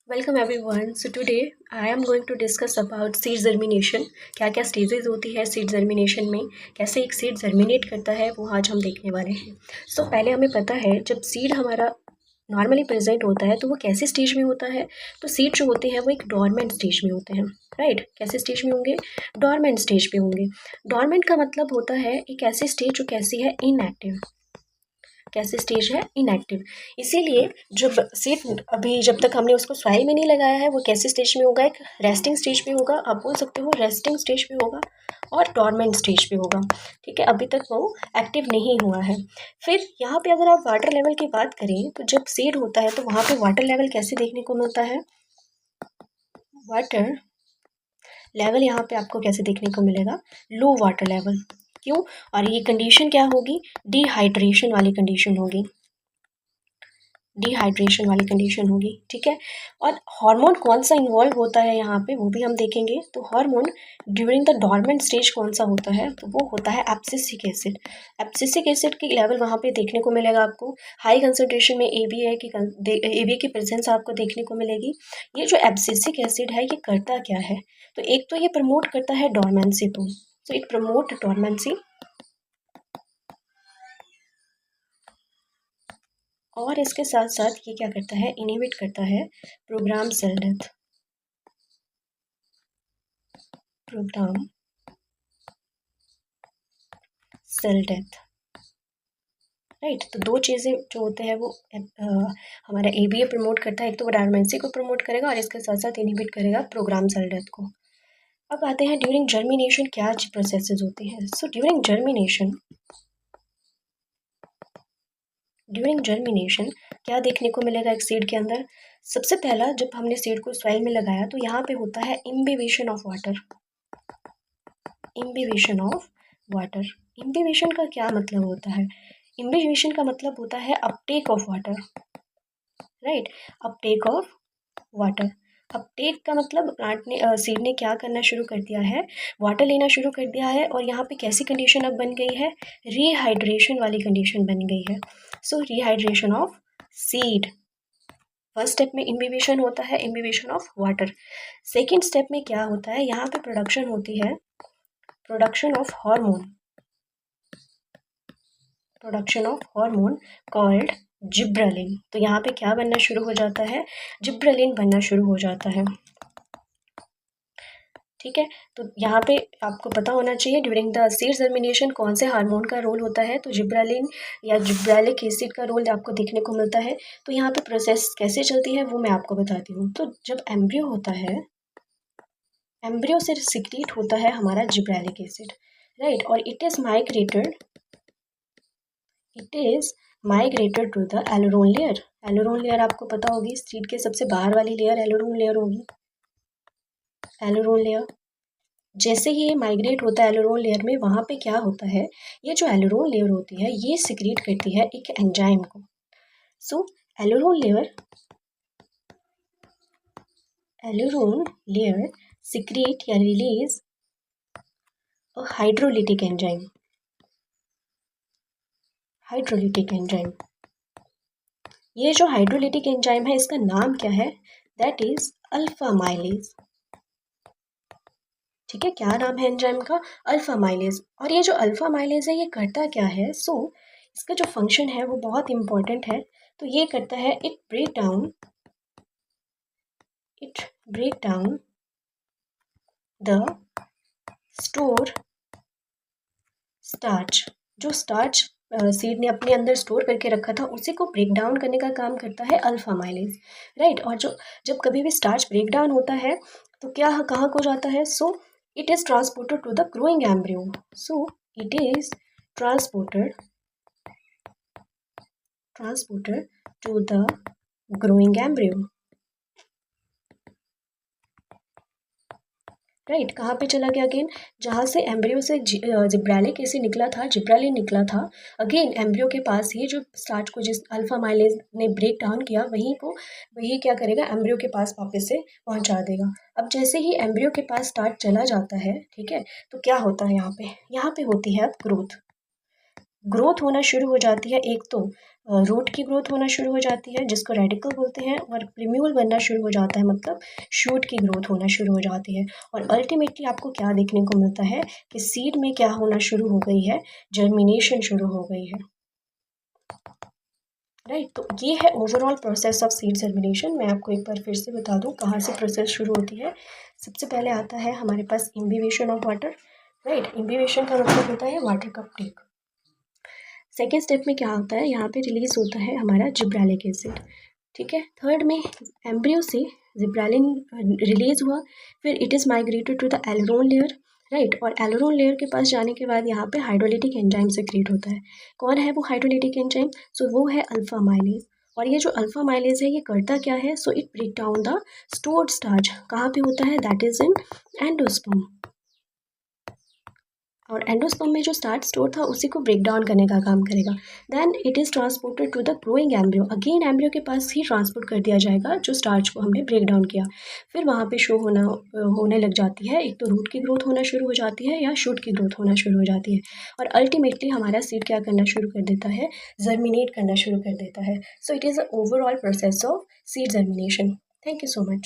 Welcome everyone. So today I am going to discuss about seed germination. क्या क्या stages होती है seed germination में, कैसे एक सीड जर्मिनेट करता है, वो आज हम देखने वाले हैं। पहले हमें पता है जब सीड हमारा नॉर्मली प्रेजेंट होता है तो वो कैसे स्टेज में होता है। तो सीड जो होते हैं वो एक डॉर्मेंट स्टेज में होते हैं। राइट, कैसे स्टेज में होंगे? डॉर्मेंट स्टेज पे होंगे। डॉर्मेंट का मतलब होता है एक ऐसी स्टेज जो कैसी है, इनएक्टिव। कैसे स्टेज है, इनएक्टिव। इसीलिए जब सीड अभी जब तक हमने उसको सॉइल में नहीं लगाया है वो कैसे स्टेज में होगा, एक रेस्टिंग स्टेज पे होगा। आप बोल सकते हो रेस्टिंग स्टेज पे होगा और डॉर्मेंट स्टेज पे होगा। ठीक है, अभी तक वो एक्टिव नहीं हुआ है। फिर यहाँ पे अगर आप वाटर लेवल की बात करें तो जब सीड होता है तो वहाँ पे वाटर लेवल कैसे देखने को मिलता है? वाटर लेवल यहाँ पे आपको कैसे देखने को मिलेगा? लो वाटर लेवल। क्यों? और ये कंडीशन क्या होगी? डिहाइड्रेशन वाली कंडीशन होगी। डिहाइड्रेशन वाली कंडीशन होगी। ठीक है, और हार्मोन कौन सा इन्वॉल्व होता है यहाँ पे वो भी हम देखेंगे। तो hormone during the dormant stage कौन सा होता है? तो वो होता है एब्सिसिक एसिड। एब्सिसिक एसिड की लेवल वहाँ पे देखने को मिलेगा आपको। हाई कंसंट्रेशन में एबीए की प्रेजेंस आपको देखने को मिलेगी। ये जो एब्सिसिक एसिड है ये करता क्या है? तो एक तो ये प्रमोट करता है डॉर्मेंसी को। तो इट प्रमोट डॉर्मेंसी, और इसके साथ साथ ये क्या करता है? इनहिबिट करता है program cell death. Program cell death. Right, तो दो चीज़ें जो होते हैं वो हमारा एबीए प्रमोट करता है। एक तो वो डॉर्मेंसी को प्रमोट करेगा और इसके साथ साथ इनहिबिट करेगा प्रोग्राम सेल डेथ को। अब आते हैं ड्यूरिंग जर्मिनेशन क्या प्रोसेसेस होती हैं। सो ड्यूरिंग जर्मिनेशन क्या देखने को मिलेगा एक सीड के अंदर? सबसे पहला, जब हमने सीड को सॉइल में लगाया तो यहाँ पे होता है imbibition of water. Imbibition of water. Imbibition का क्या मतलब होता है? इम्बिबिशन का मतलब होता है Uptake of water. Right, Uptake of water. Uptake का मतलब प्लांट ने सीड ने क्या करना शुरू कर दिया है? वाटर लेना शुरू कर दिया है। और यहाँ पे कैसी कंडीशन अब बन गई है? रिहाइड्रेशन वाली कंडीशन बन गई है। So rehydration of seed. First step में इम्बिबिशन होता है, imbibition of water. Second step में क्या होता है? यहाँ पे प्रोडक्शन होती है, production of hormone. Production of hormone called gibberellin. तो यहाँ पे क्या बनना शुरू हो जाता है? जिब्रेलिन बनना शुरू हो जाता है। ठीक है, तो यहाँ पे आपको पता होना चाहिए ड्यूरिंग द सीड जर्मिनेशन कौन से हार्मोन का रोल होता है। तो जिब्रेलिन या जिब्रेलिक एसिड का रोल आपको देखने को मिलता है। तो यहाँ पे प्रोसेस कैसे चलती है वो मैं आपको बताती हूँ। तो जब एम्ब्रियो होता है, एम्ब्रियो से सिक्रीट होता है हमारा जिब्रेलिक एसिड। राइट, और it is migrated to the aleurone layer. Aleurone layer आपको पता होगी, सीड के सबसे बाहर वाली लेयर एलोरोन लेयर होगी। एलोरोन लेयर जैसे ही ये माइग्रेट होता है एलोरोन लेयर में, वहाँ पे क्या होता है? ये जो एलोरोन लेयर होती है ये सिक्रीट करती है एक एंजाइम को। सो एलोरोन लेयर सिक्रीट या release hydrolytic enzyme. Hydrolytic enzyme, ये जो हाइड्रोलिटिक एंजाइम है इसका नाम क्या है? That is alpha mileage. ठीक है, क्या नाम है एंजाइम का? Alpha mileage. और ये जो अल्फा माइलेज है ये करता क्या है? इसका जो फंक्शन है वो बहुत इंपॉर्टेंट है। तो ये करता है it break down the store starch. जो स्टार्च सीड ने अपने अंदर स्टोर करके रखा था उसी को ब्रेक डाउन करने का काम करता है अल्फा माइलेज। राइट, और जब कभी भी स्टार्च ब्रेक डाउन होता है तो क्या कहाँ को जाता है? It is transported to the growing embryo. It is transported to the growing embryo. Right, कहाँ पे चला गया अगेन? जहाँ से एम्ब्रियो से जिब्रेलिक एसिड निकला था, जिब्रालिन निकला था, अगेन एम्ब्रियो के पास ही जो स्टार्च को जिस अल्फा माइलेज ने ब्रेक डाउन किया वही क्या करेगा? एम्ब्रियो के पास वापस से पहुँचा देगा। अब जैसे ही एम्ब्रियो के पास स्टार्च चला जाता है, ठीक है, तो क्या होता है यहाँ पे होती है अब ग्रोथ होना शुरू हो जाती है। एक तो रूट की ग्रोथ होना शुरू हो जाती है जिसको रेडिकल बोलते हैं, और प्रिम्यूल बनना शुरू हो जाता है, मतलब शूट की ग्रोथ होना शुरू हो जाती है। और अल्टीमेटली आपको क्या देखने को मिलता है कि सीड में क्या होना शुरू हो गई है, जर्मिनेशन शुरू हो गई है, राइट। तो ये है overall process of seed germination. मैं आपको एक बार फिर से बता दूं कहाँ से प्रोसेस शुरू होती है। सबसे पहले आता है हमारे पास इम्बिवेशन ऑफ वाटर, राइट। इम्बिवेशन का मतलब होता है वाटर का टेक। सेकेंड स्टेप में क्या होता है, यहाँ पे रिलीज होता है हमारा जिब्रेलिक एसिड, ठीक है। थर्ड में एम्ब्रियो से जिब्रेलिन रिलीज हुआ, फिर it is migrated to the aleurone layer, right. और एलरोन लेयर के पास जाने के बाद यहाँ पे हाइड्रोलिटिक एंजाइम सेक्रेट होता है। कौन है वो हाइड्रोलिटिक एंजाइम? सो वो है अल्फा माइलेज। और ये जो अल्फा माइलेज है ये करता क्या है? So it break down the stored starch. कहाँ पे होता है? That is in endosperm. और एंडोस्पर्म में जो स्टार्च स्टोर था उसी को ब्रेक डाउन करने का काम करेगा। Then it is transported to the growing embryo. Again embryo के पास ही ट्रांसपोर्ट कर दिया जाएगा जो स्टार्च को हमने ब्रेक डाउन किया। फिर वहाँ पे शो होने लग जाती है, एक तो रूट की ग्रोथ होना शुरू हो जाती है या शूट की ग्रोथ होना शुरू हो जाती है। और अल्टीमेटली हमारा सीड क्या करना शुरू कर देता है? जर्मिनेट करना शुरू कर देता है। So it is a overall process of seed germination. Thank you so much.